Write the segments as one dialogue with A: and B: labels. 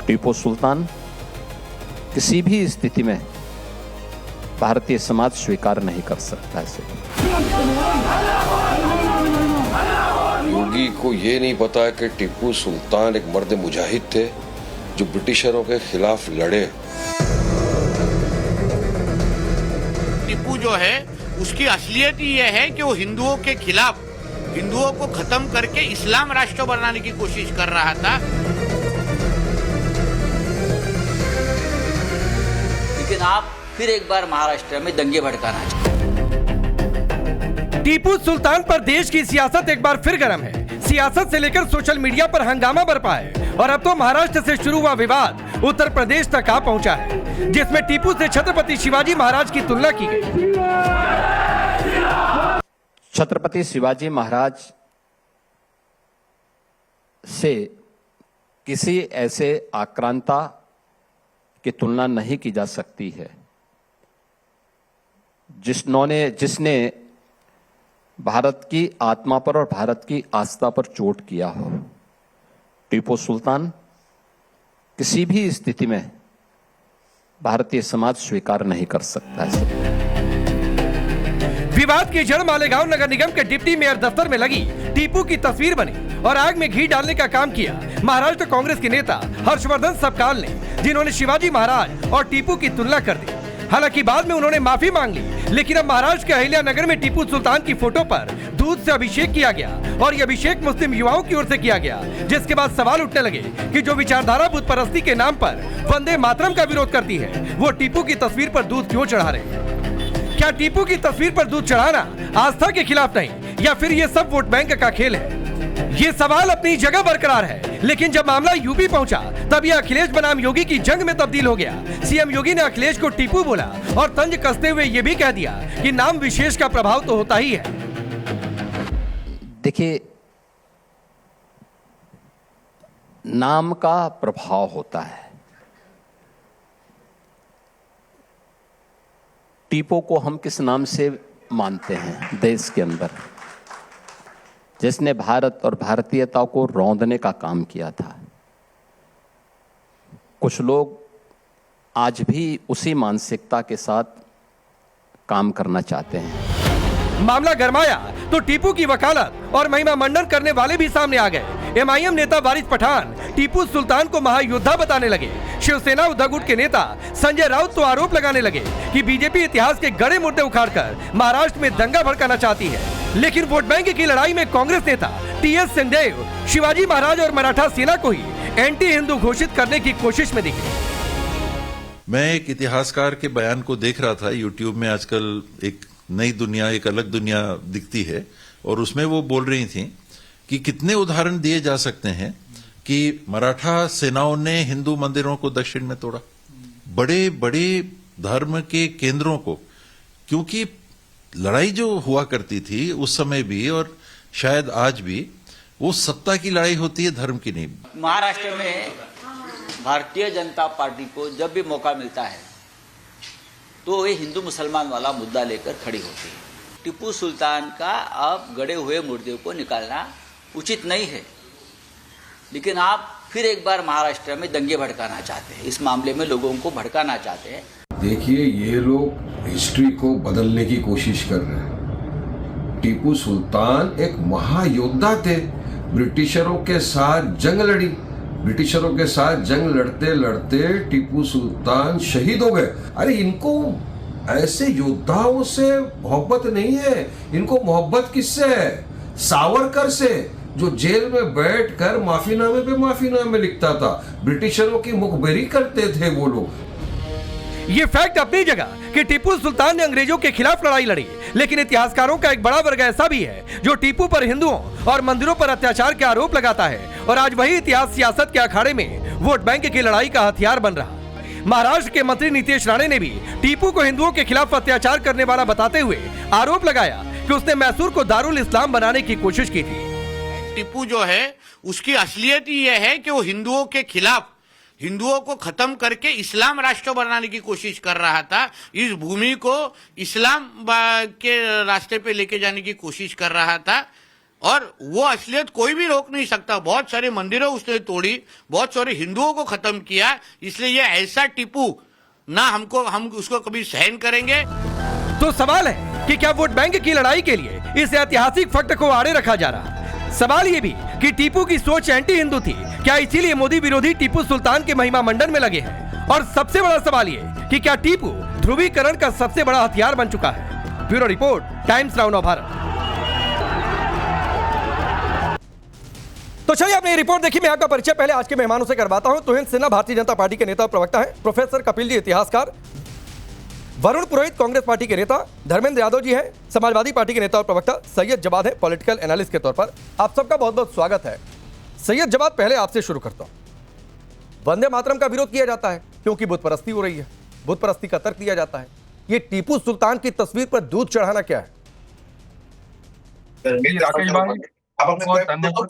A: टीपू सुल्तान किसी भी स्थिति में भारतीय समाज स्वीकार नहीं कर सकता इसे।
B: योगी को ये नहीं पता है कि टीपू सुल्तान एक मर्द मुजाहिद थे जो ब्रिटिशरों के खिलाफ लड़े।
C: टीपू जो है उसकी असलियत ही यह है कि वो हिंदुओं के खिलाफ, हिंदुओं को खत्म करके इस्लाम राष्ट्र बनाने की कोशिश कर रहा था।
D: लेकिन आप फिर एक बार महाराष्ट्र में दंगे भड़काना चाहते।
E: टीपू सुल्तान पर देश की सियासत एक बार फिर गर्म है। सियासत से लेकर सोशल मीडिया पर हंगामा बरपा है और अब तो महाराष्ट्र से शुरू हुआ विवाद उत्तर प्रदेश तक आ पहुंचा है, जिसमें टीपू से छत्रपति शिवाजी महाराज की तुलना की गई।
A: छत्रपति शिवाजी महाराज से किसी ऐसे आक्रांता की तुलना नहीं की जा सकती है जिसने भारत की आत्मा पर और भारत की आस्था पर चोट किया हो। टीपू सुल्तान किसी भी स्थिति में भारतीय समाज स्वीकार नहीं कर सकता है।
E: विवाद की जड़ मालेगांव नगर निगम के डिप्टी मेयर दफ्तर में लगी टीपू की तस्वीर बनी और आग में घी डालने का काम किया महाराष्ट्र कांग्रेस के नेता हर्षवर्धन सबकाल ने, जिन्होंने शिवाजी महाराज और टीपू की तुलना कर दी। हालांकि बाद में उन्होंने माफी मांग ली, लेकिन अब महाराष्ट्र के अहिल्या नगर में टीपू सुल्तान की फोटो पर दूध से अभिषेक किया गया और ये अभिषेक मुस्लिम युवाओं की ओर से किया गया, जिसके बाद सवाल उठने लगे कि जो विचारधारा बुत परस्ती के नाम पर वंदे मातरम का विरोध करती है, वो टीपू की तस्वीर पर दूध क्यों चढ़ा रहे हैं? क्या टीपू की तस्वीर पर दूध चढ़ाना आस्था के खिलाफ नहीं, या फिर ये सब वोट बैंक का खेल है? ये सवाल अपनी जगह बरकरार है, लेकिन जब मामला यूपी पहुंचा तब यह अखिलेश बनाम योगी की जंग में तब्दील हो गया। सीएम योगी ने अखिलेश को टीपू बोला और तंज कसते हुए ये भी कह दिया कि नाम विशेष का प्रभाव तो होता ही है।
A: देखिए, नाम का प्रभाव होता है। टीपू को हम किस नाम से मानते हैं देश के अंदर, जिसने भारत और भारतीयता को रौंदने का काम किया था। कुछ लोग आज भी उसी मानसिकता के साथ काम करना चाहते हैं।
E: मामला गरमाया तो टीपू की वकालत और महिमा मंडन करने वाले भी सामने आ गए। एमआईएम नेता वारिस पठान टीपू सुल्तान को महायोद्धा बताने लगे। शिवसेना उद्धव गुट के नेता संजय राउत तो आरोप लगाने लगे कि बीजेपी इतिहास के गड़े मुद्दे उखाड़कर महाराष्ट्र में दंगा भड़काना चाहती है। लेकिन वोट बैंक की लड़ाई में कांग्रेस नेता टीएस सिंहदेव शिवाजी महाराज और मराठा सेना को ही एंटी हिंदू घोषित करने की कोशिश में दिखे।
F: मैं एक इतिहासकार के बयान को देख रहा था यूट्यूब में। आजकल एक नई दुनिया, एक अलग दुनिया दिखती है, और उसमें वो बोल रही थी कि कितने उदाहरण दिए जा सकते हैं कि मराठा सेनाओं ने हिंदू मंदिरों को दक्षिण में तोड़ा, बड़े बड़े धर्म के केंद्रों को, क्योंकि लड़ाई जो हुआ करती थी उस समय भी और शायद आज भी, वो सत्ता की लड़ाई होती है, धर्म की नहीं।
D: महाराष्ट्र में भारतीय जनता पार्टी को जब भी मौका मिलता है तो ये हिंदू मुसलमान वाला मुद्दा लेकर खड़ी होती है। टीपू सुल्तान का अब गड़े हुए मुर्दे को निकालना उचित नहीं है, लेकिन आप फिर एक बार महाराष्ट्र में दंगे भड़काना चाहते हैं, इस मामले में लोगों को भड़काना चाहते हैं।
B: देखिए, ये लोग हिस्ट्री को बदलने की कोशिश कर रहे हैं। टीपू सुल्तान एक महायोद्धा थे, ब्रिटिशरों के साथ जंग लड़ी। ब्रिटिशरों के साथ जंग लड़ते लड़ते टीपू सुल्तान शहीद हो गए। अरे इनको ऐसे योद्धाओं से मोहब्बत नहीं है, इनको मोहब्बत किससे है? सावरकर से, जो जेल में बैठकर माफीनामे पे माफीनामे लिखता था। ब्रिटिशरों की मुखबिरी करते थे वो लोग।
E: ये फैक्ट अपनी जगह कि टीपू सुल्तान ने अंग्रेजों के खिलाफ लड़ाई लड़ी, लेकिन इतिहासकारों का एक बड़ा वर्ग ऐसा भी है जो टीपू पर हिंदुओं और मंदिरों पर अत्याचार के आरोप लगाता है, और आज वही इतिहास सियासत के अखाड़े में वोट बैंक की लड़ाई का हथियार बन रहा। महाराष्ट्र के मंत्री नीतीश राणे ने भी टीपू को हिंदुओं के खिलाफ अत्याचार करने वाला बताते हुए आरोप लगाया कि उसने मैसूर को दारुल इस्लाम बनाने की कोशिश की थी।
C: टीपू जो है उसकी असलियत ही यह है कि वो हिंदुओं के खिलाफ, हिंदुओं को खत्म करके इस्लाम राष्ट्र बनाने की कोशिश कर रहा था, इस भूमि को इस्लाम के रास्ते पे लेके जाने की कोशिश कर रहा था। और वो असलियत कोई भी रोक नहीं सकता। बहुत सारे मंदिरों उसने तोड़ी, बहुत सारे हिंदुओं को खत्म किया। इसलिए ये ऐसा टीपू ना हम उसको कभी सहन करेंगे।
E: तो सवाल है कि क्या वोट बैंक की लड़ाई के लिए इस ऐतिहासिक फैक्ट को आड़े रखा जा रहा है? सवाल ये भी कि टीपू की सोच एंटी हिंदू थी, क्या इसीलिए मोदी विरोधी टीपू सुल्तान के महिमा मंडन में लगे हैं? और सबसे बड़ा सवाल ये कि क्या टीपू ध्रुवीकरण का सबसे बड़ा हथियार बन चुका है? ब्यूरो रिपोर्ट, टाइम्स नाउ नव भारत। तो चलिए आपने ये रिपोर्ट देखी। मैं आपका परिचय पहले आज के मेहमानों से करवाता हूं। तुहिन सिन्हा भारतीय जनता पार्टी के नेता और प्रवक्ता हैं, प्रोफेसर कपिल जी इतिहासकार, वरुण पुरोहित कांग्रेस पार्टी के नेता, धर्मेंद्र यादव जी हैं समाजवादी पार्टी के नेता और प्रवक्ता, सैयद जवाद है पॉलिटिकल एनालिस्ट के तौर पर। आप सबका बहुत बहुत स्वागत है। सैयद जवाद, पहले आपसे शुरू करता हूं। वंदे मातरम का विरोध किया जाता है क्योंकि बुत परस्ती हो रही है, बुत परस्ती का तर्क दिया जाता है। ये टीपू सुल्तान की तस्वीर पर दूध चढ़ाना क्या है?
G: राकेश भाई, बहुत धन्यवाद।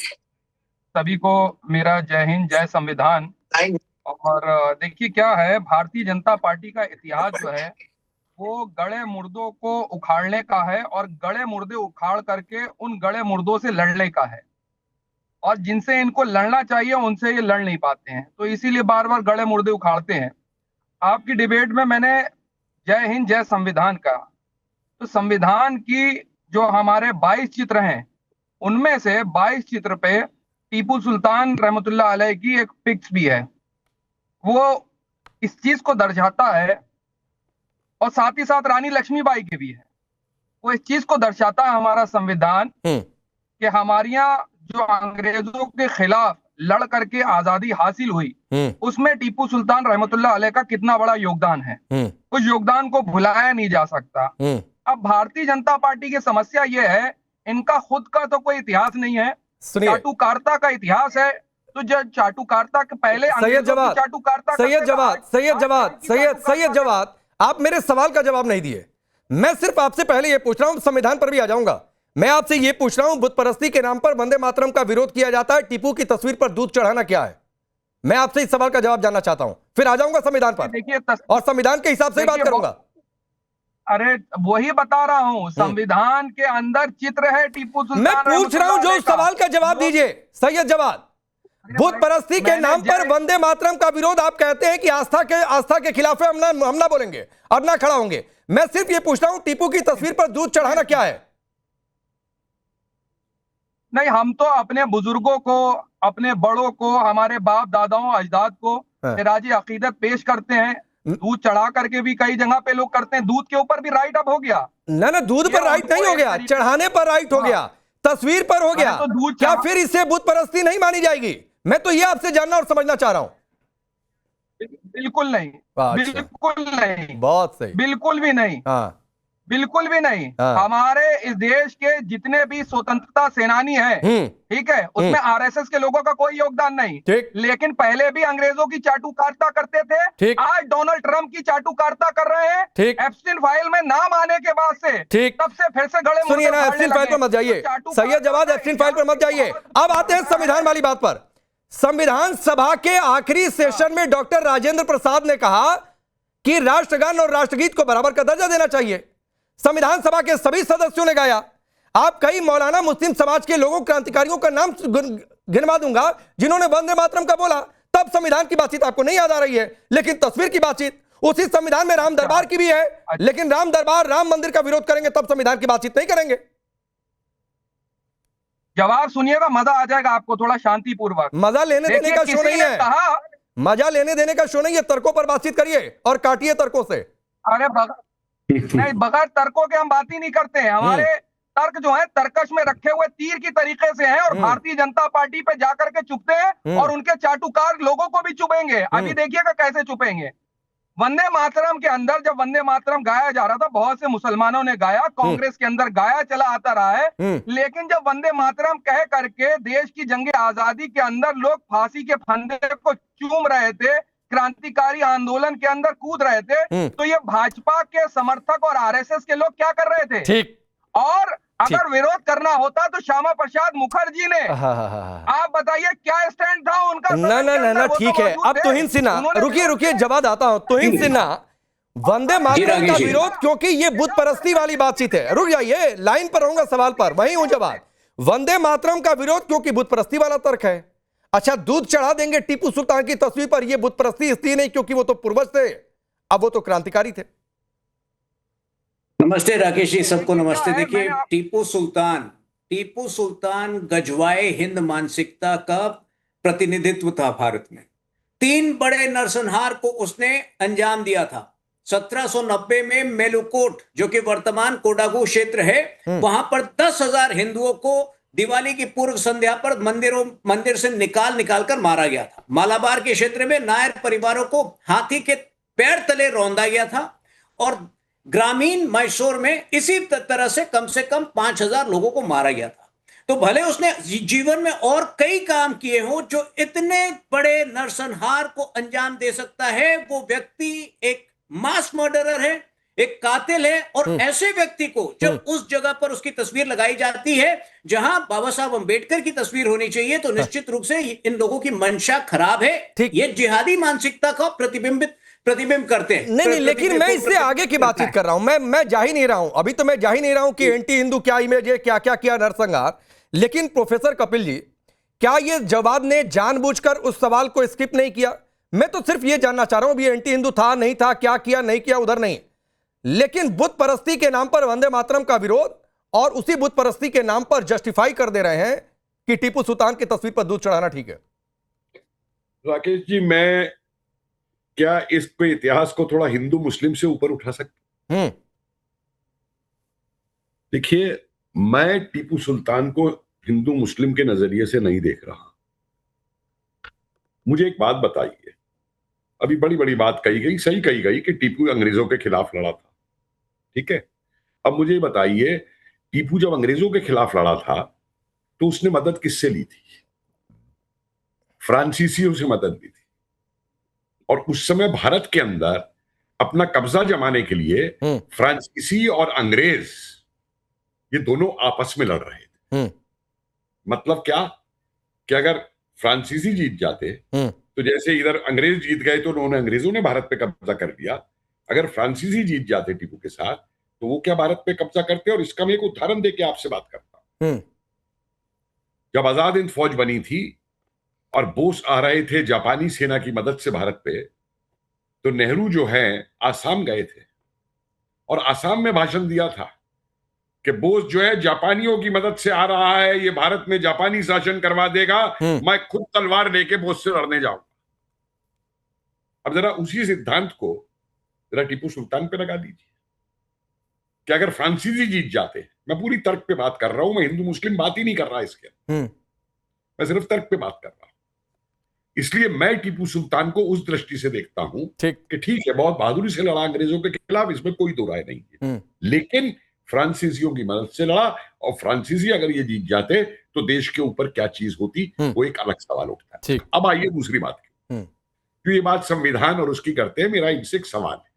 G: सभी को मेरा जय हिंद, जय संविधान। और देखिए क्या है, भारतीय जनता पार्टी का इतिहास जो है वो गड़े मुर्दों को उखाड़ने का है और गड़े मुर्दे उखाड़ करके उन गड़े मुर्दों से लड़ने का है। और जिनसे इनको लड़ना चाहिए उनसे ये लड़ नहीं पाते हैं, तो इसीलिए बार बार गड़े मुर्दे उखाड़ते हैं। आपकी डिबेट में मैंने जय हिंद जय संविधान कहा, तो संविधान की जो हमारे 22 चित्र हैं उनमें से 22 चित्र पे टीपू सुल्तान रहमतुल्लाह अलैह की एक पिक्स भी है। वो इस चीज को दर्शाता है, और साथ ही साथ रानी लक्ष्मीबाई के भी है। वो इस चीज को दर्शाता है हमारा संविधान कि हमारे यहाँ जो अंग्रेजों के खिलाफ लड़ करके आजादी हासिल हुई, उसमें टीपू सुल्तान रहमतुल्लाह अलैह का कितना बड़ा योगदान है। उस योगदान को भुलाया नहीं जा सकता। अब भारतीय जनता पार्टी की समस्या ये है, इनका खुद का तो कोई इतिहास नहीं है, चाटुकारिता का इतिहास है। तो जब चाटुकारिता के पहले
E: सैयद जवाद, आप मेरे सवाल का जवाब नहीं दिए। मैं सिर्फ आपसे पहले यह पूछ रहा हूं, संविधान पर भी आ जाऊंगा। मैं आपसे यह पूछ रहा हूं, बुत परस्ती के नाम पर वंदे मातरम का विरोध किया जाता है, टीपू की तस्वीर पर दूध चढ़ाना क्या है? मैं आपसे इस सवाल का जवाब जानना चाहता हूं, फिर आ जाऊंगा संविधान पर।
G: देखिए,
E: और संविधान के हिसाब से ही बात करूंगा।
G: अरे वही बता रहा हूँ, संविधान के अंदर चित्र है टीपू सुल्तान।
E: मैं पूछ रहा हूं, जो उस सवाल का जवाब दीजिए सैयद जवाद। बुत परस्ती के नाम पर वंदे मातरम का विरोध आप कहते हैं कि आस्था के खिलाफ है, हम ना बोलेंगे और ना खड़ा होंगे। मैं सिर्फ ये पूछ रहा हूं, टीपू की तस्वीर पर दूध चढ़ाना क्या है?
G: नहीं, हम तो अपने बुजुर्गों को, अपने बड़ों को, हमारे बाप दादाओं अजदाद को राजी अकीदत पेश करते हैं। दूध चढ़ा करके भी कई जगह पे लोग करते हैं। दूध के ऊपर भी राइट अप हो गया
E: ना, दूध पर राइट नहीं हो गया, चढ़ाने पर राइट हो गया, तस्वीर पर हो गया।
G: तो
E: क्या फिर इससे बुत परस्ती नहीं मानी जाएगी? मैं तो ये आपसे जानना और समझना चाह रहा हूं।
G: बिल्कुल नहीं, बिल्कुल नहीं,
E: बहुत सही,
G: बिल्कुल भी नहीं, बिल्कुल भी नहीं।
E: हाँ।
G: हमारे इस देश के जितने भी स्वतंत्रता सेनानी हैं, ठीक है, उसमें आरएसएस के लोगों का कोई योगदान नहीं। लेकिन पहले भी अंग्रेजों की चाटुकारिता करते थे। आज डोनाल्ड ट्रंप की चाटुकारिता कर रहे हैं। एप्स्टीन फाइल में नाम आने के बाद से तब से फिर से गले
E: सुनिए ना, एप्स्टीन फाइल पर मत जाइए सैयद जवाद, एप्स्टीन फाइल पर मत जाइए। अब आते हैं संविधान वाली बात पर। संविधान सभा के आखिरी सेशन में डॉक्टर राजेंद्र प्रसाद ने कहा कि राष्ट्रगान और राष्ट्रगीत को बराबर का दर्जा देना चाहिए। संविधान सभा के सभी सदस्यों ने गाया। आप कई मौलाना मुस्लिम समाज के लोगों, क्रांतिकारियों का नाम गिनवा दूंगा जिन्होंने वंदे मातरम का बोला। तब संविधान की बातचीत आपको नहीं याद आ रही है, लेकिन तस्वीर की बातचीत उसी संविधान में राम दरबार की भी है। लेकिन राम दरबार, राम मंदिर का विरोध करेंगे तब संविधान की बातचीत नहीं करेंगे।
G: जवाब सुनिएगा, मजा आ जाएगा आपको, थोड़ा शांतिपूर्वक।
E: मजा लेने देने का शो नहीं है, मजा लेने देने का शो नहीं है। तर्कों पर बातचीत करिए और काटिए तर्कों से।
G: अरे नहीं, बगैर तर्कों के हम बात ही नहीं करते हैं। हमारे तर्क जो है तर्कश में रखे हुए तीर की तरीके से हैं, और भारतीय जनता पार्टी पे जाकर के चुपते हैं और उनके चाटुकार लोगों को भी चुपेंगे। अभी देखिएगा कैसे चुपेंगे। वंदे मातरम के अंदर जब वंदे मातरम गाया जा रहा था, बहुत से मुसलमानों ने गाया, कांग्रेस के अंदर गाया चला आता रहा है। लेकिन जब वंदे मातरम कह करके देश की जंगे आजादी के अंदर लोग फांसी के फंदे को चूम रहे थे, क्रांतिकारी आंदोलन के अंदर कूद रहे थे, तो ये भाजपा के समर्थक और आरएसएस के लोग क्या कर रहे थे? ठीक। और अगर विरोध करना होता तो श्यामा प्रसाद मुखर्जी ने, आप बताइए क्या स्टैंड था उनका?
E: ना ना ना ना, ठीक है। अब तुहिन सिन्हा, रुकिए जवाब आता हूं। तुहिन सिन्हा, वंदे मातरम का विरोध क्योंकि ये बुत परस्ती वाली बातचीत है। रुक जाइए, लाइन पर रहूंगा, सवाल पर वही हूं जवाब। वंदे मातरम का विरोध क्योंकि बुत परस्ती वाला तर्क है। अच्छा, दूध चढ़ा देंगे टीपू सुल्तान की तस्वीर पर, यह बुत परस्ती इसलिए नहीं क्योंकि वो तो पूर्वज थे, अब वो तो क्रांतिकारी थे।
H: नमस्ते राकेश जी, सबको नमस्ते। देखिए, टीपू सुल्तान गजवाए हिंद मानसिकता का प्रतिनिधित्व था भारत में। 3 बड़े नरसंहार को उसने अंजाम दिया था। 1790 में मेलुकोट, जो कि वर्तमान कोडागु क्षेत्र है, वहां पर 10,000 हिंदुओं को दिवाली की पूर्व संध्या पर मंदिर से निकाल कर मारा गया था। मालाबार के क्षेत्र में नायर परिवारों को हाथी के पैर तले रौंदा गया था और ग्रामीण मैसूर में इसी तरह से कम 5,000 लोगों को मारा गया था। तो भले उसने जीवन में और कई काम किए हों, जो इतने बड़े नरसंहार को अंजाम दे सकता है, वो व्यक्ति एक मास मर्डरर है, एक कातिल है। और ऐसे व्यक्ति को जब उस जगह पर उसकी तस्वीर लगाई जाती है जहां बाबा साहब अंबेडकर की तस्वीर होनी चाहिए, तो निश्चित रूप से इन लोगों की मंशा खराब है। ये जिहादी मानसिकता का प्रतिबिंब करते हैं।
E: नहीं, लेकिन मैं इससे आगे की बातचीत कर रहा हूं। मैं जा ही नहीं रहा हूं, अभी तो मैं जा ही नहीं रहा हूं कि एंटी हिंदू क्या इमेज है, क्या क्या किया नरसंहार। लेकिन प्रोफेसर कपिल जी, क्या ये जवाब ने जानबूझकर उस सवाल को स्किप नहीं किया? मैं तो सिर्फ ये जानना चाह रहा हूं, ये एंटी हिंदू था नहीं था, क्या किया नहीं किया, उधर नहीं। लेकिन बुत परस्ती के नाम पर वंदे मातरम का विरोध, और उसी बुत परस्ती के नाम पर जस्टिफाई कर दे रहे हैं कि टीपू सुल्तान की तस्वीर पर दूध चढ़ाना ठीक है।
I: राकेश जी, मैं क्या इस पे इतिहास को थोड़ा हिंदू मुस्लिम से ऊपर उठा सकता? देखिए, मैं टीपू सुल्तान को हिंदू मुस्लिम के नजरिए से नहीं देख रहा। मुझे एक बात बताइए, अभी बड़ी बड़ी बात कही गई, सही कही गई कि टीपू अंग्रेजों के खिलाफ लड़ा था, ठीक है। अब मुझे बताइए, टीपू जब अंग्रेजों के खिलाफ लड़ा था तो उसने मदद किससे ली थी? फ्रांसीसियों से मदद ली थी। और उस समय भारत के अंदर अपना कब्जा जमाने के लिए फ्रांसीसी और अंग्रेज ये दोनों आपस में लड़ रहे थे। मतलब क्या कि अगर फ्रांसीसी जीत जाते तो जैसे इधर अंग्रेज जीत गए तो उन्होंने, अंग्रेजों ने भारत पे कब्जा कर लिया, अगर फ्रांसीसी जीत जाते टीपू के साथ तो वो क्या भारत पे कब्जा करते? और इसका मैं एक उदाहरण देके आपसे बात करता हूं। जब आजाद हिंद फौज बनी थी और बोस आ रहे थे जापानी सेना की मदद से भारत पे, तो नेहरू जो है आसाम गए थे और आसाम में भाषण दिया था कि बोस जो है जापानियों की मदद से आ रहा है, ये भारत में जापानी शासन करवा देगा, मैं खुद तलवार लेके बोस से लड़ने जाऊंगा। अब जरा उसी सिद्धांत को जरा टीपू सुल्तान पे लगा दीजिए कि अगर फ्रांसीसी जीत जाते, मैं पूरी तर्क पे बात कर रहा हूं, मैं हिंदू मुस्लिम बात ही नहीं कर रहा इसके, मैं सिर्फ तर्क पे बात कर रहा हूं। इसलिए मैं टीपू सुल्तान को उस दृष्टि से देखता हूं कि ठीक है, बहुत बहादुरी से लड़ा अंग्रेजों के खिलाफ, इसमें कोई दो राय नहीं है, लेकिन फ्रांसीसियों की मदद से लड़ा, और फ्रांसीसी अगर ये जीत जाते तो देश के ऊपर क्या चीज होती, वो एक अलग सवाल उठता है। अब आइए दूसरी बात की, तो ये बात संविधान और उसकी करते हैं, मेरा इनसे एक सवाल है।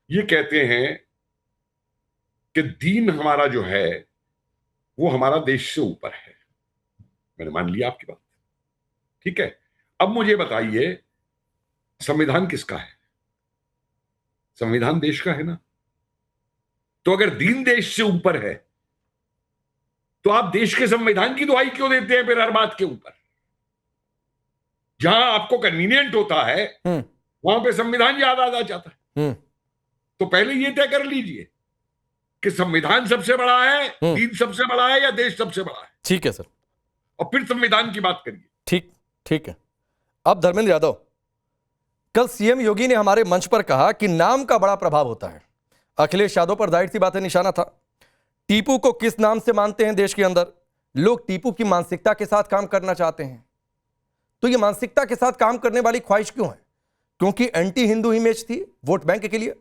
I: ये कहते हैं कि दीन हमारा जो है वो हमारा देश से ऊपर है, मैंने मान लिया आपकी बात, ठीक है। अब मुझे बताइए, संविधान किसका है? संविधान देश का है ना। तो अगर दीन देश से ऊपर है तो आप देश के संविधान की दुहाई क्यों देते हैं फिर हर बात के ऊपर? जहां आपको कन्वीनियंट होता है वहां पे संविधान याद आ जाता है। तो पहले ये तय कर लीजिए कि संविधान सबसे बड़ा है, दीन सबसे बड़ा है, या देश सबसे बड़ा है।
E: ठीक है सर,
I: और फिर संविधान की बात करिए।
E: ठीक है। अब धर्मेंद्र यादव, कल सीएम योगी ने हमारे मंच पर कहा कि नाम का बड़ा प्रभाव होता है। अखिलेश यादव पर जाहिर सी बात है निशाना था। टीपू को किस नाम से मानते हैं देश के अंदर? लोग टीपू की मानसिकता के साथ काम करना चाहते हैं। तो ये मानसिकता के साथ काम करने वाली ख्वाहिश क्यों है? क्योंकि एंटी हिंदू इमेज थी वोट बैंक के लिए?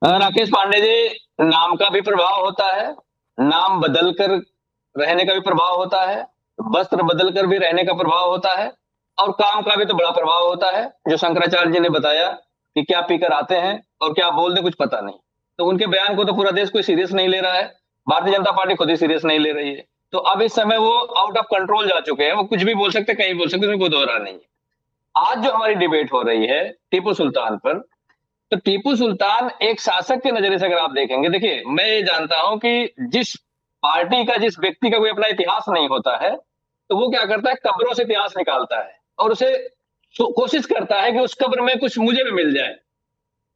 J: राकेश पांडे जी, नाम का भी प्रभाव होता है, नाम बदलकर रहने का भी प्रभाव होता है, वस्त्र बदलकर भी रहने का प्रभाव होता है, और काम का भी तो बड़ा प्रभाव होता है। जो शंकराचार्य जी ने बताया कि क्या पीकर आते हैं और क्या बोल दे कुछ पता नहीं। तो उनके बयान को तो पूरा देश कोई सीरियस नहीं ले रहा है, भारतीय जनता पार्टी खुद ही सीरियस नहीं ले रही है। तो अब इस समय वो आउट ऑफ कंट्रोल जा चुके हैं, वो कुछ भी बोल सकते, कहीं बोल सकते, उसमें कोई दोहरा नहीं है। आज जो हमारी डिबेट हो रही है टीपू सुल्तान पर, तो टीपू सुल्तान एक शासक के नजरिए से अगर आप देखेंगे, देखिए मैं ये जानता हूं कि जिस पार्टी का, जिस व्यक्ति का कोई अपना इतिहास नहीं होता है, तो वो क्या करता है, कब्रों से इतिहास निकालता है और उसे कोशिश करता है कि उस कब्र में कुछ मुझे भी मिल जाए।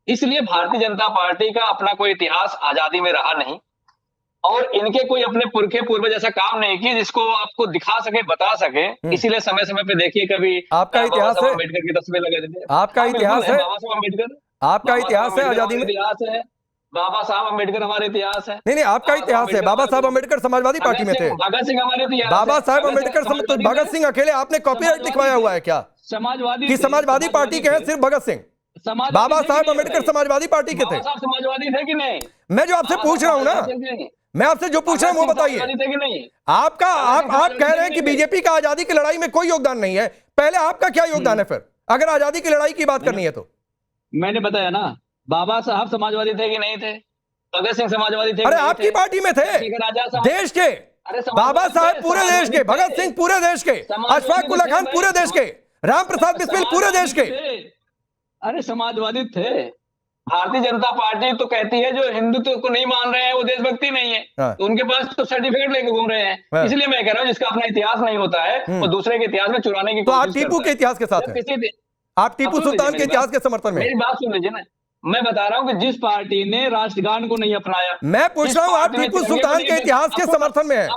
J: इसलिए भारतीय जनता पार्टी का अपना कोई इतिहास आजादी में रहा नहीं, और इनके कोई अपने पुरखे पूर्वज ऐसा काम नहीं किए जिसको आपको दिखा सके, बता सके। इसीलिए समय समय पे देखिए, कभी
E: आपका इतिहास है,
J: अम्बेडकर की तस्वीर लगा देते हैं।
E: आपका इतिहास है,
J: बाबा साहब अम्बेडकर,
E: आपका इतिहास है आजादी में,
J: इतिहास है, बाबा साहब अम्बेडकर हमारे इतिहास है।
E: नहीं, आपका इतिहास है। बाबा साहब अम्बेडकर समाजवादी पार्टी में थे,
J: भगत सिंह हमारे इतिहास,
E: बाबा साहब अम्बेडकर, भगत सिंह अकेले, आपने कॉपीराइट लिखवाया हुआ है क्या
J: समाजवादी
E: कि समाजवादी पार्टी के हैं सिर्फ भगत सिंह? बाबा साहब अम्बेडकर समाजवादी पार्टी के थे।
J: समाजवादी थे कि नहीं?
E: मैं जो आपसे पूछ रहा हूं ना, मैं आपसे जो पूछ रहा हूं वो बताइए। आप कह रहे हैं कि बीजेपी का आजादी की लड़ाई में कोई योगदान नहीं है, पहले आपका क्या योगदान है फिर, अगर आजादी की लड़ाई की बात करनी है तो?
J: मैंने बताया ना, बाबा साहब समाजवादी थे कि नहीं थे? भगत सिंह समाजवादी थे?
E: अरे आपकी पार्टी में थे, देश के बाबा साहब पूरे देश के, भगत सिंह पूरे देश के, अशफाक उल्ला खान पूरे देश के, राम प्रसाद बिस्मिल पूरे देश के।
J: अरे समाजवादी थे। भारतीय जनता पार्टी तो कहती है जो हिंदुत्व को नहीं मान रहे हैं वो देशभक्ति नहीं है, तो उनके पास तो सर्टिफिकेट लेके घूम रहे हैं। इसलिए मैं कह रहा हूँ जिसका अपना इतिहास नहीं होता है वो दूसरे के इतिहास में चुराने की कोशिश करता है।
E: तो आप टीपू के इतिहास के साथ हैं, आप टीपू सुल्तान के इतिहास के समर्थन में?
J: मेरी बात सुन लीजिए ना, मैं बता रहा हूँ कि जिस पार्टी ने राष्ट्रगान को नहीं अपनाया,
E: मैं पूछ रहा हूँ आप टीपू सुल्तान के इतिहास के समर्थन में है?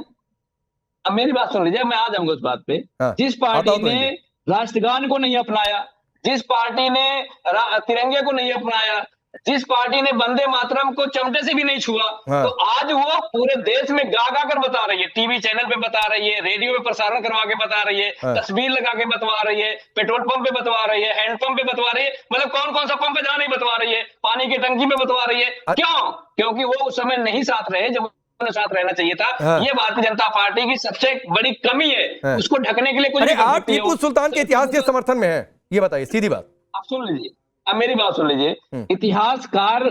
J: अब मेरी बात सुन लीजिए, मैं आ जाऊंगा उस बात पे। जिस पार्टी ने राष्ट्रगान को नहीं अपनाया, जिस पार्टी ने तिरंगे को नहीं अपनाया, जिस पार्टी ने वंदे मातरम को चमटे से भी नहीं छुआ, तो आज वो पूरे देश में गा गा कर बता रही है, टीवी चैनल पे बता रही है, रेडियो में प्रसारण करवा के बता रही है, तस्वीर लगा के बतवा रही है, पेट्रोल पंप पे बतवा रही है, हैंड पंप पे बतवा रही है, मतलब कौन कौन सा पंप है जहां नहीं बतवा रही है, पानी की टंकी पे बतवा रही है। क्यों? क्योंकि वो उस समय नहीं साथ रहे जब उन्हें साथ रहना चाहिए था। ये भारतीय जनता पार्टी की सबसे बड़ी कमी है, उसको ढकने के लिए कुछ।
E: आप टीपू सुल्तान के इतिहास के समर्थन में है, ये बताइए सीधी बात।
J: आप सुन लीजिए, अब मेरी बात सुन लीजिए। इतिहासकार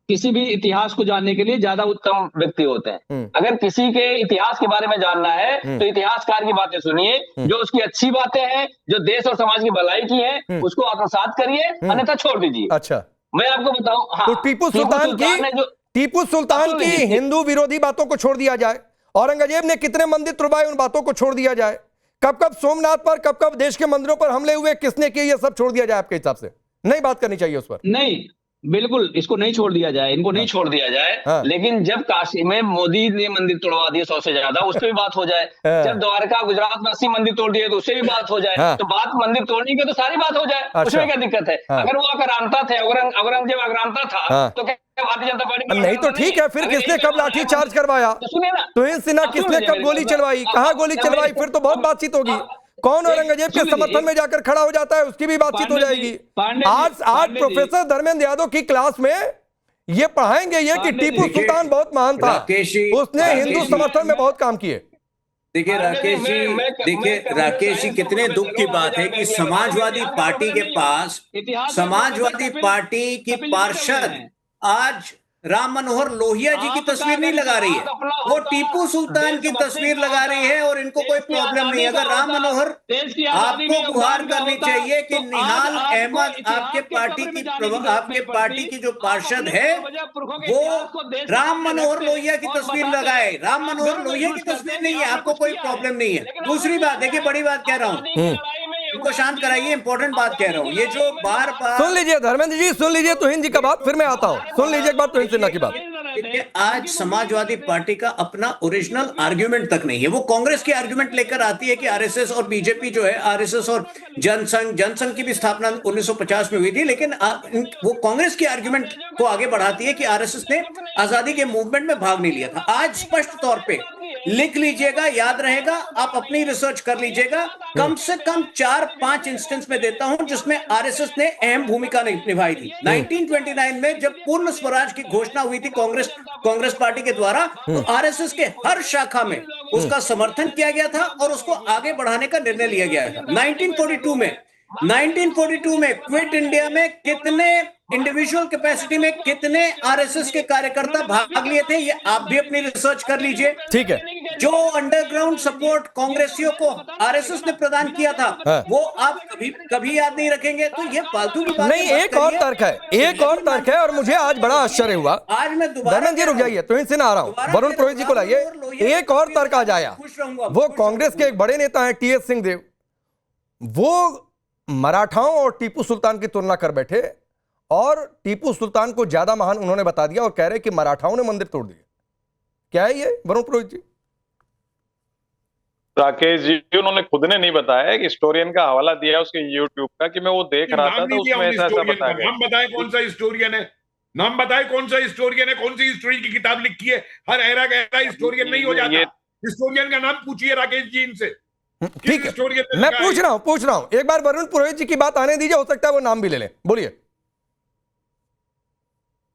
J: किसी भी इतिहास को जानने के लिए ज्यादा उत्तम व्यक्ति होते हैं। अगर किसी के इतिहास के बारे में जानना है तो इतिहासकार की बातें सुनिए, जो उसकी अच्छी बातें हैं, जो देश और समाज की भलाई की हैं, उसको आत्मसात करिए, अन्यथा छोड़ दीजिए।
E: अच्छा,
J: मैं आपको बताऊं, हाँ,
E: तो टीपू सुल्तान की हिंदू विरोधी बातों को छोड़ दिया जाए, औरंगजेब ने कितने मंदिर तुड़वाए उन बातों को छोड़ दिया जाए, कब कब सोमनाथ पर, कब कब देश के मंदिरों पर हमले हुए, किसने किए, ये सब छोड़ दिया जाए आपके हिसाब से? नहीं बात करनी चाहिए उस पर?
J: नहीं, बिल्कुल इसको नहीं छोड़ दिया जाए, इनको नहीं छोड़ दिया जाए। लेकिन जब काशी में मोदी ने मंदिर तोड़वा दिए 100 से ज्यादा, उस पर भी बात हो जाए। जब द्वारका गुजरात में 80 मंदिर तोड़ दिए तो उससे भी बात हो जाए। तो बात मंदिर तोड़ने की तो सारी बात हो जाए, उसमें क्या दिक्कत है? अगर वो आक्रांता थे, औरंगजेब आक्रांता था, तो क्या भारतीय जनता पार्टी
E: नहीं? तो ठीक है, फिर किसने कब लाठी चार्ज करवाया?
J: सुनिए ना,
E: तुहिन सिन्हा किसने कब गोली चलवाई, कहाँ गोली चलवाई, फिर तो बहुत बातचीत होगी। कौन औरंगजेब के समर्थन में जाकर खड़ा हो जाता है उसकी भी बातचीत हो जाएगी। आज प्रोफेसर धर्मेंद्र यादव की क्लास में ये पढ़ाएंगे ये कि टीपू सुल्तान बहुत महान था, उसने हिंदू समर्थन में बहुत काम किए।
H: देखिए राकेश जी, कितने दुख की बात है कि समाजवादी पार्टी के पास, समाजवादी पार्टी की पार्षद आज राम मनोहर लोहिया जी की तस्वीर नहीं लगा रही है, वो टीपू सुल्तान की तस्वीर लगा रही है, और इनको कोई प्रॉब्लम नहीं। अगर राम मनोहर, आपको गुहार करनी चाहिए कि निहाल अहमद आपके पार्टी की जो पार्षद है वो राम मनोहर लोहिया की तस्वीर लगाए। राम मनोहर लोहिया की तस्वीर नहीं है, आपको कोई प्रॉब्लम नहीं है। दूसरी बात देखिए, बड़ी बात कह रहा हूँ, इनको शांत कराइए, इंपॉर्टेंट बात कह रहा हूँ। ये जो बार
E: सुन लीजिए धर्मेंद्र जी, सुन लीजिए तुहिन जी का बात, फिर मैं आता हूँ। सुन लीजिए एक बात तुहिन सिन्हा की बात।
H: आज समाजवादी पार्टी का अपना ओरिजिनल आर्ग्यूमेंट तक नहीं है। वो कांग्रेस की आर्ग्यूमेंट लेकर आती है कि आरएसएस और बीजेपी जो है, आरएसएस और जनसंघ की भी स्थापना 1950 में हुई थी, लेकिन वो कांग्रेस की आर्ग्यूमेंट को आगे बढ़ाती है कि आरएसएस ने आजादी के मूवमेंट में भाग नहीं लिया था। आज स्पष्ट तौर पे लिख लीजिएगा, याद रहेगा, आप अपनी रिसर्च कर लीजिएगा, कम से कम 4-5 इंस्टेंस में देता हूं जिसमें आरएसएस ने अहम भूमिका निभाई थी। 1929 में जब पूर्ण स्वराज की घोषणा हुई थी कांग्रेस पार्टी के द्वारा, तो आरएसएस के हर शाखा में उसका समर्थन किया गया था और उसको आगे बढ़ाने का निर्णय लिया गया था। 1942 में 1942 में क्विट इंडिया में कितने इंडिविजुअल कैपेसिटी में कितने आरएसएस के कार्यकर्ता भाग लिए थे, ये आप भी अपनी रिसर्च कर लीजिए।
E: ठीक है।
H: जो अंडरग्राउंड सपोर्ट कांग्रेसियों को आरएसएस ने प्रदान किया था, वो आप कभी याद नहीं रखेंगे। तो ये फालतू की बात
E: नहीं, एक और तर्क है, और मुझे आज बड़ा आश्चर्य हुआ।
H: आज मैं दोबारा
E: धर्मेंद्र जी रुक जाइए, तो इनसे ना आ रहा हूं, वरुण पुरोहित जी को लाइए। एक और तर्क आ जाया, वो कांग्रेस के एक बड़े नेता हैं टीएस सिंहदेव, वो मराठाओं और टीपू सुल्तान की तुलना कर बैठे और टीपू सुल्तान को ज्यादा महान उन्होंने बता दिया और कह रहे कि मराठाओं ने मंदिर तोड़ दिए। क्या है ये वरुण पुरोहित जी?
K: राकेश जी, उन्होंने खुद ने नहीं बताया, एक हिस्टोरियन का हवाला दिया उसके यूट्यूब का कि मैं वो देख रहा था तो उसमें ऐसा बताया गया।
I: नाम बताए कौन सा हिस्टोरियन है, नाम बताए कौन सा हिस्टोरियन है, कौन सी हिस्ट्री की किताब लिखी है। हर एरा का एरा हिस्टोरियन नहीं हो जाता। हिस्टोरियन का नाम पूछिए राकेश जी इनसे।
E: ठीक है, मैं पूछ रहा हूं एक बार वरुण पुरोहित जी की बात आने दीजिए, हो सकता है वो नाम भी ले लें। बोलिए।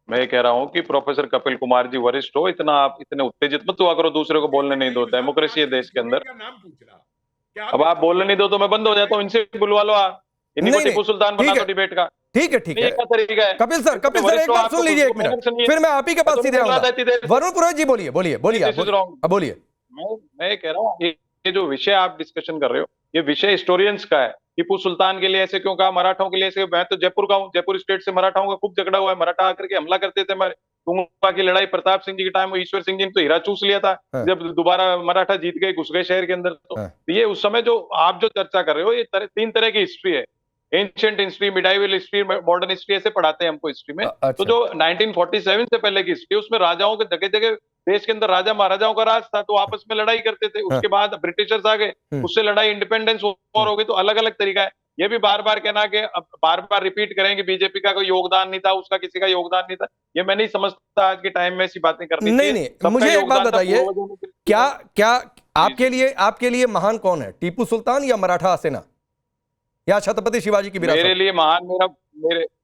K: मैं कह रहा हूं कि प्रोफेसर कपिल कुमार जी वरिष्ठ हो, इतना आप इतने उत्तेजित मत हुआ करो, दूसरे को बोलने नहीं दो। डेमोक्रेसी है देश के अंदर। अब आप बोलने नहीं दो तो मैं बंद हो जाता हूं। इनसे बुलवा लो, आप इन्हीं को टीपू सुल्तान बना दो डिबेट का।
E: ठीक है
K: तरीका है।
E: कपिल सर एक बात सुन लीजिए, एक मिनट, फिर मैं आप ही के पास सीधे आऊंगा। वरुण पुरोहित जी बोलिए।
K: मैं कह रहा हूँ ये जो विषय आप डिस्कशन कर रहे हो, ये विषय हिस्टोरियंस का है। टीपू सुल्तान के लिए ऐसे क्यों कहा, मराठाओं के लिए ऐसे। मैं तो जयपुर का हूँ, जयपुर स्टेट से मराठाओं का खूब झगड़ा हुआ है। मराठा आकर के हमला करते थे। तुंगवा की लड़ाई प्रताप सिंह जी के टाइम में ईश्वर सिंह जी ने तो हीरा चूस लिया था। जब दोबारा मराठा जीत गए, घुस गए शहर के अंदर। तो ये उस समय जो आप जो चर्चा कर रहे हो, ये तीन तरह की हिस्ट्री है। Ancient history, medieval history, modern history, ऐसे पढ़ाते हैं हमको हिस्ट्री में। तो जो 1947 से पहले की हिस्ट्री, उसमें राजाओं के जगह जगह देश के अंदर राजा महाराजाओं का राज था, तो आपस में लड़ाई करते थे। उसके बाद ब्रिटिशर्स आ गए, उससे लड़ाई इंडिपेंडेंस वॉर हो गई। तो अलग अलग तरीका है। ये भी बार बार कहना कि अब बार बार रिपीट करेंगे बीजेपी का कोई योगदान नहीं था, उसका किसी का योगदान नहीं था, ये मैं नहीं समझता आज के टाइम में ऐसी बातें करनी।
E: नहीं, मुझे एक बात बताइए, क्या आपके लिए महान कौन है, टीपू सुल्तान या मराठा सेना या छत्रपति शिवाजी की विरासत?
K: मेरे लिए महान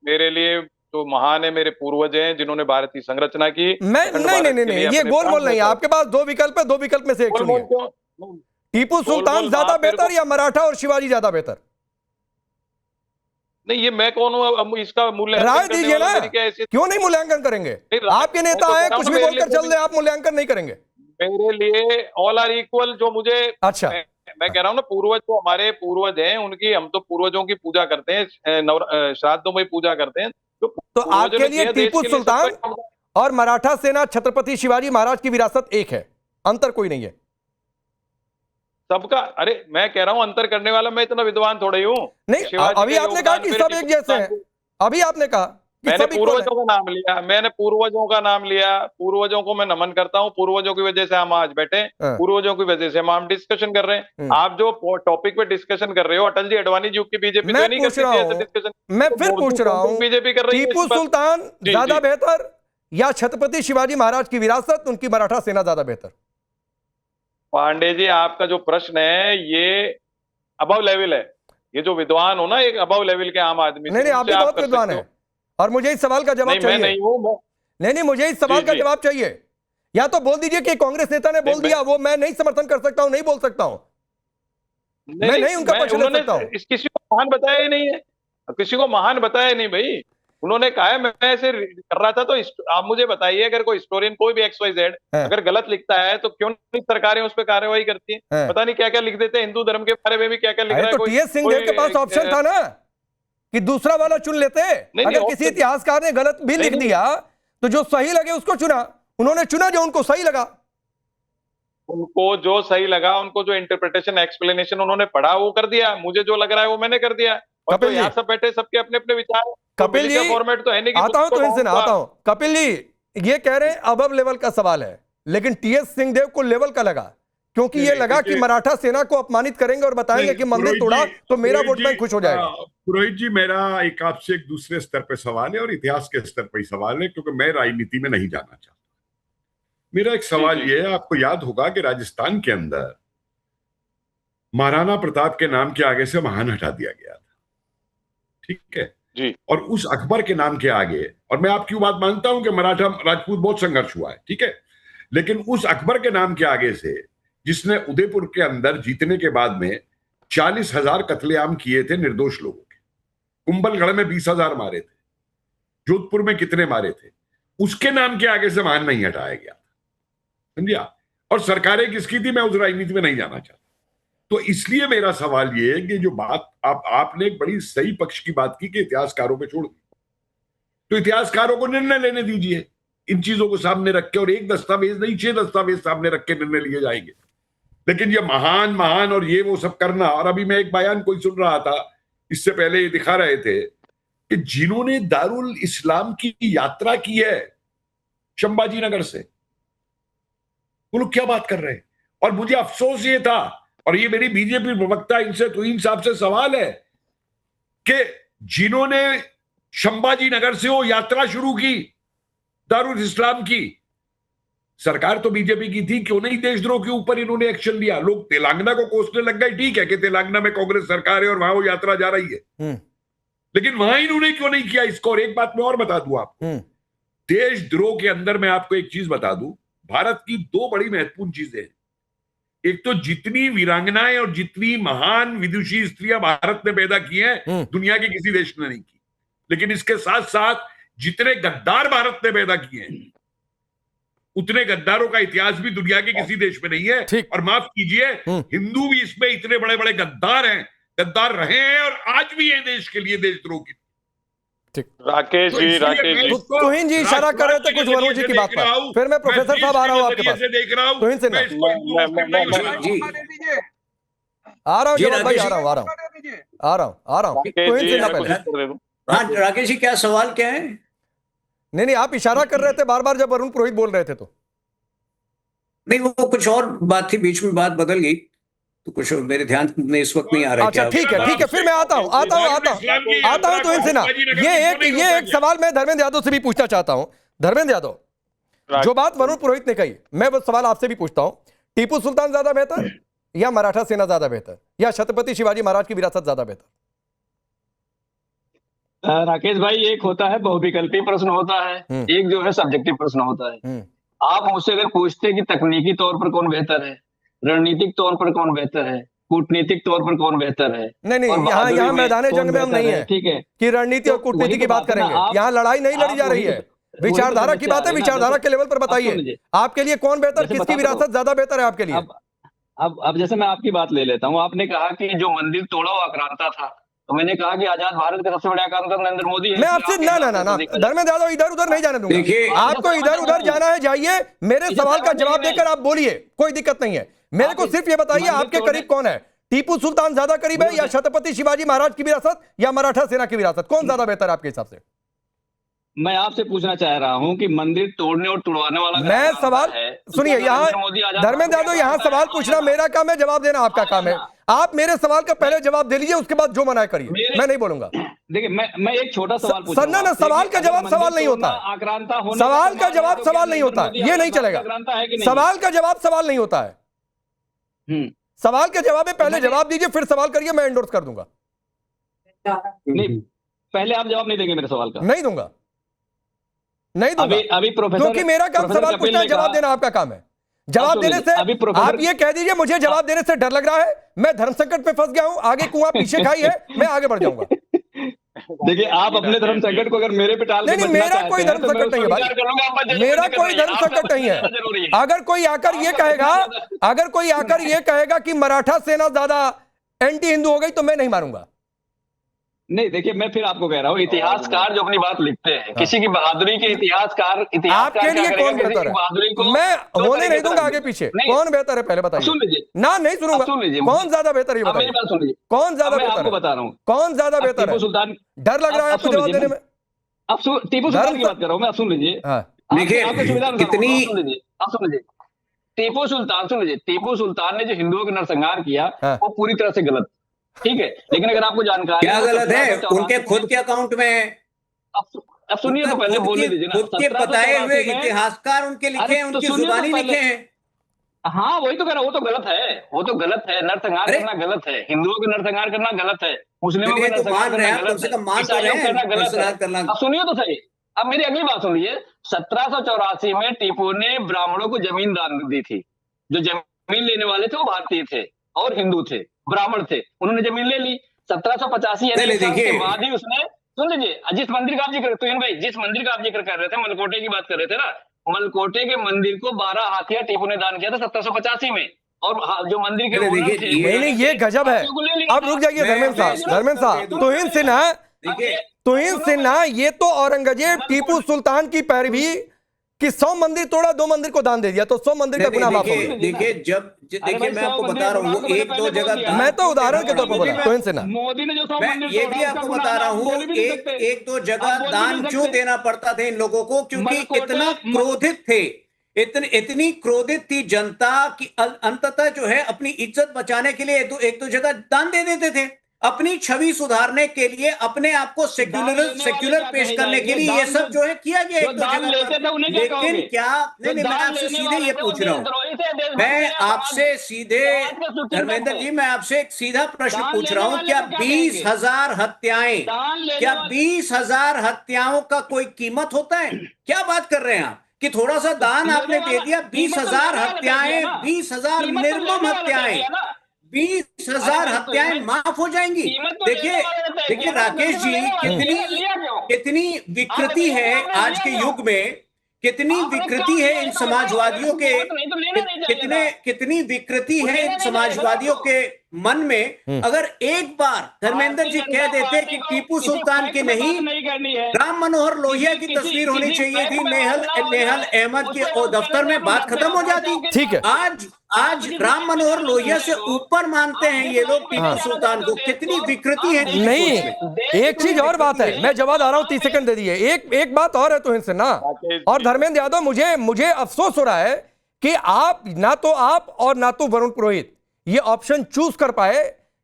K: मेरे लिए तो महान है मेरे पूर्वज हैं, जिन्होंने भारतीय संरचना की।
E: नहीं, ये गोल नहीं है। आपके पास दो विकल्प है, दो विकल्प में से एक चुनिए। टीपू सुल्तान ज्यादा बेहतर या मराठा और शिवाजी ज्यादा बेहतर?
K: नहीं, ये मैं कौन हूँ इसका मूल्यांकन?
E: राय दीजिए ना। क्यों नहीं मूल्यांकन करेंगे? आपके नेता है, कुछ भी बोलकर चल रहे, आप मूल्यांकन नहीं करेंगे?
K: मेरे लिए ऑल आर इक्वल। जो मुझे
E: अच्छा,
K: मैं कह रहा हूँ ना, पूर्वज जो हमारे पूर्वज हैं, उनकी हम तो पूर्वजों की पूजा करते हैं, श्राद्धों में पूजा करते हैं।
E: तो आपके लिए टीपू सुल्तान और मराठा सेना छत्रपति शिवाजी महाराज की विरासत एक है, अंतर कोई नहीं है
K: सबका? अरे मैं कह रहा हूं अंतर करने वाला मैं इतना विद्वान थोड़ा ही हूं।
E: नहीं, अभी आपने कहा कि सब एक जैसे हैं। अभी आपने कहा कि
K: मैंने पूर्वजों का नाम लिया, पूर्वजों को मैं नमन करता हूं। पूर्वजों की वजह से हम आज बैठे, पूर्वजों की वजह से हम डिस्कशन कर रहे हैं। आप जो टॉपिक पे डिस्कशन कर रहे हो, अटल जी अडवाणी जी की बीजेपी तो नहीं करती ऐसे डिस्कशन।
E: मैं फिर पूछ रहा हूं,
K: बीजेपी कर रही है।
E: टीपू सुल्तान ज्यादा बेहतर या छत्रपति शिवाजी महाराज की विरासत, उनकी मराठा सेना ज्यादा बेहतर?
K: पांडे जी, आपका जो प्रश्न है ये अबव लेवल है। ये जो विद्वान हो ना, एक अबव लेवल के आम आदमी।
E: नहीं, आप भी बहुत विद्वान है और मुझे इस सवाल का जवाब चाहिए। नहीं, मुझे इस सवाल का जवाब चाहिए। या तो बोल दीजिए कि कांग्रेस नेता ने बोल दिया, वो मैं नहीं समर्थन कर सकता हूं, नहीं बोल सकता हूं, मैं नहीं उनका पक्ष ले सकता हूं।
K: किसी को महान बताया ही नहीं है, किसी को महान बताया नहीं भाई। उन्होंने कहा है मैं ऐसे कर रहा था। तो आप मुझे बताइए, अगर कोई हिस्टोरियन कोई भी XYZ अगर गलत लिखता है तो क्यों नहीं सरकारें उस पर कार्रवाई करती है? पता नहीं क्या क्या लिख देते हैं, हिंदू धर्म के बारे में भी क्या क्या लिख रहा है।
E: तो टीएस सिंहदेव के पास ऑप्शन था ना कि दूसरा वाला चुन लेते। अगर किसी इतिहासकार ने गलत भी लिख दिया तो जो सही लगे उसको चुना। उन्होंने चुना जो उनको सही लगा।
K: उनको जो सही लगा, उनको जो इंटरप्रिटेशन एक्सप्लेनेशन उन्होंने पढ़ा वो कर दिया। मुझे जो लग रहा है वो मैंने कर दिया। और तो यहाँ सब बैठे, सबके अपने अपने विचार।
E: कपिल जी,
K: फॉर्मेट तो है नहीं।
E: आता हूं तो इनसे ना आता हूं। कपिल जी ये कह रहे हैं अबव लेवल का सवाल है, लेकिन टीएस सिंहदेव को लेवल का लगा, क्योंकि ये लगा कि मराठा सेना को अपमानित करेंगे और बताएंगे कि मंदिर तोड़ा तो मेरा वोट बैंक खुश हो जाएगा।
I: पुरोहित जी, मेरा एक आपसे एक दूसरे स्तर पे सवाल है और इतिहास के स्तर पर ही सवाल है, क्योंकि मैं राजनीति में नहीं जाना चाहता। मेरा एक सवाल ये है, आपको याद होगा कि राजस्थान के अंदर महाराणा प्रताप के नाम के आगे से महान हटा दिया गया था, ठीक है
K: जी।
I: और उस अकबर के नाम के आगे, और मैं आपकी बात मानता हूं कि मराठा राजपूत बहुत संघर्ष हुआ है, ठीक है, लेकिन उस अकबर के नाम के आगे से जिसने उदयपुर के अंदर जीतने के बाद में 40,000 कत्लेआम किए थे निर्दोष लोगों के। कुंभलगढ़ में 20,000 मारे थे, जोधपुर में कितने मारे थे, उसके नाम के आगे से मान नहीं हटाया गया, समझिया। और सरकारें किसकी थी, मैं उस राजनीति में नहीं जाना चाहता। तो इसलिए मेरा सवाल ये है कि जो बात आपने एक बड़ी सही पक्ष की बात की कि इतिहासकारों पे छोड़ दी, तो इतिहासकारों को निर्णय लेने दीजिए इन चीजों को सामने रख के, और एक दस्तावेज नहीं 6 दस्तावेज सामने रख के निर्णय लिए जाएंगे। लेकिन ये महान महान और ये वो सब करना। और अभी मैं एक बयान कोई सुन रहा था, इससे पहले ये दिखा रहे थे कि जिन्होंने दारुल इस्लाम की यात्रा की है संभाजी नगर से, वो लोग क्या बात कर रहे हैं। और मुझे अफसोस ये था, और ये मेरी बीजेपी प्रवक्ता इनसे तुहीन साहब से सवाल है कि जिन्होंने संभाजी नगर से वो यात्रा शुरू की दारुल इस्लाम की, सरकार तो बीजेपी की थी, क्यों नहीं देशद्रोह के ऊपर इन्होंने एक्शन लिया। लोग तेलंगाना को कोसने लग गए, ठीक है कि तेलंगाना में कांग्रेस सरकार है और वहां वो यात्रा जा रही है, लेकिन वहां इन्होंने क्यों नहीं किया इसको। और एक बात मैं और बता दूं आपको, देशद्रोह के अंदर मैं आपको एक चीज बता दूं, भारत की 2 बड़ी महत्वपूर्ण चीजें हैं। एक तो जितनी वीरांगनाएं और जितनी महान विदुषी स्त्रियां भारत ने पैदा की हैं, दुनिया के किसी देश ने नहीं की। लेकिन इसके साथ साथ जितने गद्दार भारत ने पैदा किए हैं, उतने गद्दारों का इतिहास भी दुनिया के किसी देश में नहीं है। और माफ कीजिए, हिंदू भी इसमें इतने बड़े बड़े गद्दार हैं, गद्दार रहे हैं और आज भी है देश के लिए देशद्रोह की।
K: राकेश जी
E: तुहिन जी इशारा कर रहे थे कुछ वरुण जी की बात पर, फिर मैं प्रोफेसर साहब आ रहा हूं आपके पास, तुहिन से आ रहा हूं जवाब भाई, आ रहा हूं तुहिन से ना पहले।
H: हाँ राकेश जी, क्या सवाल क्या है?
E: नहीं आप इशारा कर रहे थे बार बार जब वरुण पुरोहित बोल रहे थे तो।
H: नहीं, वो कुछ और बात थी, बीच में बात बदल गई, तो कुछ मेरे ध्यान में इस वक्त नहीं आ रहा है।
E: अच्छा ठीक है, फिर मैं आता हूं तो इनसे ना ये एक सवाल मैं धर्मेंद्र यादव से भी पूछना चाहता हूं। धर्मेंद्र यादव, जो बात वरुण पुरोहित ने कही, मैं वो सवाल आपसे भी पूछता हूं, टीपू सुल्तान ज्यादा बेहतर या मराठा सेना ज्यादा बेहतर या छत्रपति शिवाजी महाराज की विरासत ज्यादा बेहतर?
J: राकेश भाई, एक होता है बहुविकल्पी प्रश्न होता है, एक जो है सब्जेक्टिव प्रश्न होता है। आप मुझसे अगर पूछते कि तकनीकी तौर पर कौन बेहतर है, रणनीतिक तौर पर कौन बेहतर है, कूटनीतिक तौर पर कौन बेहतर है,
E: नहीं यहाँ मैदान जंग में हम नहीं है, ठीक है कि रणनीति और कूटनीति की बात करेंगे। यहाँ लड़ाई नहीं लड़ी जा रही है, विचारधारा की बात है, विचारधारा के लेवल पर बताइए आपके लिए कौन बेहतर, किसकी विरासत ज्यादा बेहतर है आपके लिए?
J: अब जैसे मैं आपकी बात ले लेता हूँ, आपने कहा कि जो मंदिर तोड़ा हुआ आक्रांता था, तो मैंने कहा कि आजाद भारत का सबसे बड़ा आक्रांता नरेंद्र मोदी है।
E: मैं आपसे ना धर्मेंद्र यादव इधर उधर नहीं जाने दूंगा। आपको इधर उधर जाना है जाइए, मेरे सवाल का जवाब देकर आप बोलिए, कोई दिक्कत नहीं है। मेरे को सिर्फ ये बताइए आपके करीब कौन है, टीपू सुल्तान ज्यादा करीब है या छत्रपति शिवाजी महाराज की विरासत या मराठा सेना की विरासत, कौन ज्यादा बेहतर है आपके हिसाब से?
J: मैं आपसे पूछना चाह रहा हूं कि मंदिर तोड़ने और तुड़वाने वाला
E: मैं सवाल सुनिए, यहाँ धर्मेंद्र यादव यहाँ सवाल पूछना मेरा काम है, जवाब देना आपका काम है। आप मेरे सवाल का पहले जवाब दे लीजिए, उसके बाद जो मना करिए, मैं नहीं बोलूंगा।
J: देखिए मैं एक छोटा सवाल पूछूंगा।
E: ना सवाल का जवाब सवाल नहीं होता, सवाल का जवाब सवाल नहीं होता, ये नहीं चलेगा। सवाल का जवाब सवाल नहीं होता है, सवाल के जवाब में पहले जवाब दीजिए, फिर सवाल करिए, मैं एंडोर्स कर दूंगा।
J: नहीं, पहले आप जवाब नहीं देंगे मेरे सवाल का?
E: नहीं दूंगा
J: अभी प्रोफेसर,
E: क्योंकि मेरा काम सवाल पूछना है, जवाब देना आपका काम है। जवाब देने से आप ये कह दीजिए मुझे जवाब देने से डर लग रहा है, मैं धर्म संकट पे फंस गया हूं, आगे कुआं पीछे खाई है, मैं आगे बढ़ जाऊंगा।
J: देखिए, आप अपने धर्म संकट को अगर मेरे पे टाल,
E: नहीं मेरा कोई धर्म संकट नहीं है भाई, मेरा कोई धर्म संकट नहीं है। अगर कोई आकर ये कहेगा कि मराठा सेना ज्यादा एंटी हिंदू हो गई तो मैं नहीं मारूंगा।
J: नहीं, देखिए मैं फिर आपको कह रहा हूँ, इतिहासकार जो अपनी बात लिखते हैं, किसी की बहादुरी के इतिहासकार
E: आपके लिए कौन बेहतर है? मैं होने नहीं दूंगा आगे पीछे। कौन बेहतर है पहले बताइए?
J: सुन लीजिए
E: ना, नहीं सुनूंगा। कौन ज्यादा बेहतर है
J: मेरी बात सुन लीजिए।
E: कौन ज्यादा बेहतर
J: आपको बता रहा हूँ,
E: कौन ज्यादा बेहतर है?
J: टीपू सुल्तान,
E: डर लग रहा है आपको जवाब देने में?
J: अब टीपू सुल्तान की बात कर रहा हूँ मैं, आप सुन लीजिए।
H: देखिए कितनी,
J: आप सुन लीजिए, टीपू सुल्तान ने जो हिंदुओं का नरसंहार किया वो पूरी तरह से गलत, ठीक है। लेकिन अगर आपको जानकारी,
H: क्या गलत है? उनके खुद के अकाउंट में,
J: अब सुनिए तो पहले बोलने दीजिए ना।
H: खुद के बताए हुए इतिहासकार उनके लिखे हैं, उनकी जुबानी लिखे हैं।
J: हाँ वही तो कह रहा हूँ, वो तो गलत है, नरसंहार करना गलत है, हिंदुओं का नरसंहार करना गलत है, मुस्लिमों का नरसंहार करना गलत है, ईसाइयों का करना गलत है। अब सुनिए तो सही, अब मेरी अगली बात सुनिए। 1784 में टीपू ने ब्राह्मणों को जमीन दान दी थी, जो जमीन लेने वाले थे वो भारतीय थे और हिंदू थे, ब्राह्मण थे, उन्होंने जमीन ले ली 1785 यानी के बाद ही उसने, सुन लीजिए, जिस मंदिर का आप जिक्र, तो भाई जिस मंदिर का आप जिक्र कर रहे थे, मलकोटे की बात कर रहे थे ना, मलकोटे के मंदिर को 12 हाथिया टीपू ने दान किया था 1785 में, और जो मंदिर के ओनर थे,
E: नहीं ये गजब है। अब रुक जाइए धर्मेंद्र साहब, तुहिन सिन्हा ये तो औरंगजेब टीपू सुल्तान की पैरवी कि 100 मंदिर तोड़ा, 2 मंदिर को दान दे दिया, तो 100 मंदिर का गुनाह माफ हो गया।
H: देखिए मैं आपको बता रहा हूँ, एक दो जगह,
E: मैं तो उदाहरण के तौर पर बोला तुहिन सिन्हा,
J: मोदी ने जो 100
H: मैं ये भी आपको बता रहा हूँ, एक दो जगह दान क्यों देना पड़ता था इन लोगों को, क्योंकि इतना क्रोधित थे, इतनी क्रोधित थी जनता कि अंततः जो है अपनी इज्जत बचाने के लिए एक दो जगह दान दे देते थे, अपनी छवि सुधारने के लिए, अपने आप को सेक्युलर पेश करने के लिए ये सब जो है किया गया एक दो जगह। लेकिन क्या, नहीं मैं आपसे सीधे ये पूछ रहा हूं, मैं आपसे सीधे धर्मेंद्र जी, मैं आपसे एक सीधा प्रश्न पूछ रहा हूं, क्या 20,000 हत्याएं, क्या 20,000 हत्याओं का कोई कीमत होता है? क्या बात कर रहे हैं आप कि थोड़ा सा दान आपने दे दिया, 20,000 हत्याएं, 20,000 निर्मम हत्याएं, 20,000 हत्याएं माफ हो जाएंगी? देखिए राकेश जी, कितनी विकृति है आज के युग में, कितनी विकृति है इन समाजवादियों के, कितनी विकृति है इन समाजवादियों के मन में। अगर एक बार धर्मेंद्र जी कह देते कि टीपू सुल्तान की नहीं, राम मनोहर लोहिया की तस्वीर होनी चाहिए थी नेहल अहमद के दफ्तर में, बात खत्म हो जाती।
E: ठीक है,
H: आज राम मनोहर लोहिया से ऊपर मानते हैं ये लोग टीपू सुल्तान को। कितनी विकृति है।
E: नहीं, एक चीज और बात है, मैं जवाब आ रहा हूं, 30 सेकंड दे दिए। एक बात और है तुहिन सिन्हा और धर्मेंद्र यादव, मुझे अफसोस हो रहा है कि आप ना और ना तो वरुण पुरोहित ये ऑप्शन चूज कर पाए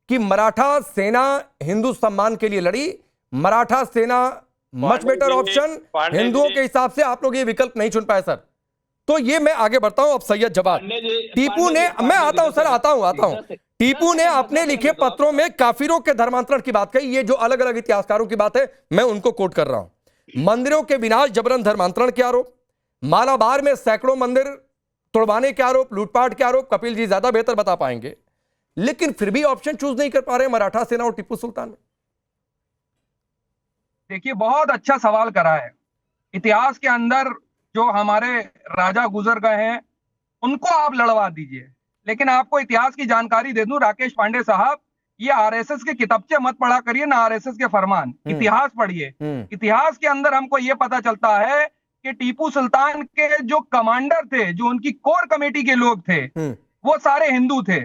E: कि मराठा सेना हिंदू सम्मान के लिए लड़ी। मराठा सेना मच बेटर ऑप्शन, हिंदुओं के हिसाब से आप लोग ये विकल्प नहीं चुन पाए सर। तो ये मैं आगे बढ़ता हूं। अब सैयद जवाद, टीपू ने, मैं आता हूं सर, आता हूं, टीपू ने अपने लिखे पत्रों में काफिरों के धर्मांतरण की बात कही। ये जो अलग अलग इतिहासकारों की बात है, मैं उनको कोट कर रहा हूं। मंदिरों के विनाश, जबरन धर्मांतरण के आरोप, मालाबार में सैकड़ों मंदिर तोड़वाने के आरोप, लूटपाट के आरोप, कपिल जी ज्यादा बेहतर बता पाएंगे। लेकिन फिर भी ऑप्शन चूज नहीं कर पा रहे मराठा सेना और टीपू सुल्तान में।
G: देखिए बहुत अच्छा सवाल करा है। इतिहास के अंदर जो हमारे राजा गुजर गए हैं उनको आप लड़वा दीजिए, लेकिन आपको इतिहास की जानकारी दे दूं राकेश पांडे साहब, ये आरएसएस के किताबचे मत पढ़ा करिए ना आरएसएस के फरमान, इतिहास पढ़िए। इतिहास के अंदर हमको ये पता चलता है कि टीपू सुल्तान के जो कमांडर थे, जो उनकी कोर कमेटी के लोग थे, वो सारे हिंदू थे,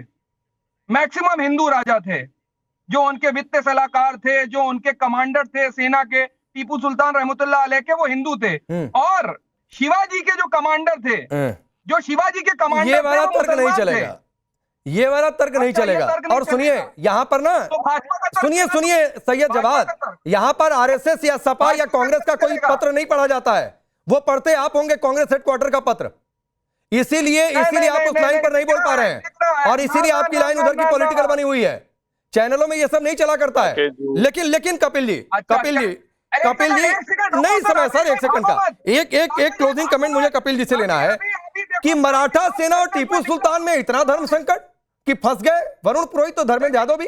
G: मैक्सिमम हिंदू राजा थे। जो उनके वित्त सलाहकार थे, जो उनके कमांडर थे सेना के, टीपू सुल्तान रहमतुल्लाह अलैह के, वो हिंदू थे। और शिवाजी के जो कमांडर थे, जो शिवाजी के कमांडर,
E: ये वाला तर्क नहीं चलेगा, ये वाला तर्क नहीं चलेगा। और सुनिए यहां पर ना, सुनिए सैयद जवाद, यहां पर आरएसएस या सपा या कांग्रेस का कोई पत्र नहीं पढ़ा जाता है, वो पढ़ते आप होंगे कांग्रेस हेडक्वार्टर का पत्र। इसीलिए आप उस लाइन पर नहीं बोल पा रहे हैं, और इसीलिए आपकी लाइन उधर की पॉलिटिकल बनी हुई है। चैनलों में ये सब नहीं चला करता है। लेकिन कपिल जी नहीं, समय सर, एक सेकंड का एक क्लोजिंग कमेंट मुझे कपिल जी से लेना है कि मराठा सेना और टीपू सुल्तान में इतना धर्म संकट कि फंस गए वरुण पुरोहित, तो धर्मेंद्र यादव भी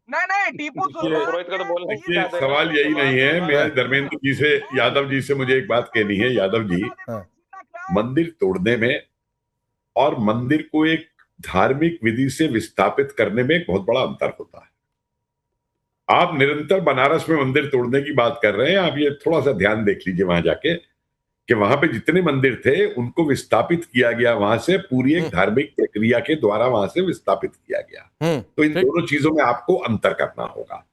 G: नहीं, टीपू
K: पुरोहित का तो बोलना
I: देखिए सवाल यही नहीं है। मैं धर्मेंद्र जी से, यादव जी से मुझे एक बात कहनी है। यादव जी, मंदिर तोड़ने में और मंदिर को एक धार्मिक विधि से विस्थापित करने में एक बहुत बड़ा अंतर होता है। आप निरंतर बनारस में मंदिर तोड़ने की बात कर रहे हैं, आप ये थोड़ा सा ध्यान देख लीजिए वहां जाके कि वहां पे जितने मंदिर थे उनको विस्थापित किया गया, वहां से पूरी एक धार्मिक प्रक्रिया के द्वारा वहां से विस्थापित किया गया। तो इन दोनों चीजों में आपको अंतर करना होगा।